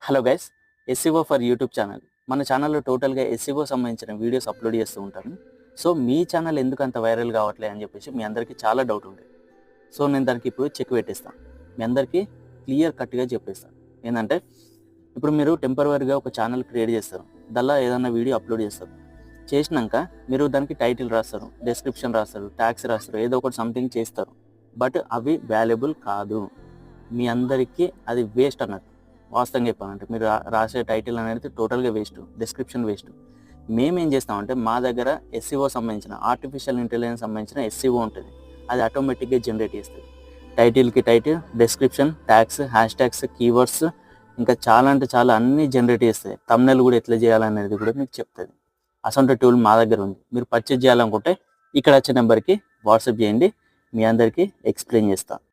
Hello guys, SCO for YouTube channel. మన ఛానల్లో టోటల్గా ఎస్సీఓ సంబంధించిన వీడియోస్ అప్లోడ్ చేస్తూ ఉంటాను. సో మీ ఛానల్ ఎందుకు అంత వైరల్ కావట్లేదు అని చెప్పేసి మీ అందరికీ చాలా డౌట్ ఉంటుంది. సో నేను దానికి ఇప్పుడు చెక్ పెట్టేస్తాను, మీ అందరికీ క్లియర్ కట్గా చెప్పేస్తాను. ఏంటంటే ఇప్పుడు మీరు టెంపరవరీగా ఒక ఛానల్ క్రియేట్ చేస్తారు, దానిలో ఏదైనా వీడియో అప్లోడ్ చేస్తారు. చేసినాక మీరు దానికి టైటిల్ రాస్తారు, డిస్క్రిప్షన్ రాస్తారు, ట్యాగ్స్ రాస్తారు, ఏదో ఒకటి సంథింగ్ చేస్తారు. బట్ అవి వాల్యుబుల్ కాదు, మీ అందరికీ అది వేస్ట్ అన్నట్టు. వాస్తవంగా చెప్పాలంటే మీరు రాసే టైటిల్ అనేది టోటల్గా వేస్ట్, డిస్క్రిప్షన్ వేస్ట్. మేమేం చేస్తామంటే మా దగ్గర ఎస్సీఓ సంబంధించిన ఆర్టిఫిషియల్ ఇంటెలిజెన్స్ సంబంధించిన ఎస్సీఓ ఉంటుంది, అది ఆటోమేటిక్గా జనరేట్ చేస్తుంది. టైటిల్కి title, description, tags, hash tags, keywords, ఇంకా చాలా అంటే చాలా అన్నీ జనరేట్ చేస్తాయి. థంబ్నెయిల్ కూడా ఎట్లా చేయాలనేది కూడా మీకు చెప్తుంది. అసొంటి టూల్ మా దగ్గర ఉంది. మీరు పర్చేజ్ చేయాలనుకుంటే ఇక్కడ వచ్చే నెంబర్కి వాట్సాప్ చేయండి, మీ అందరికీ ఎక్స్ప్లెయిన్ చేస్తాను.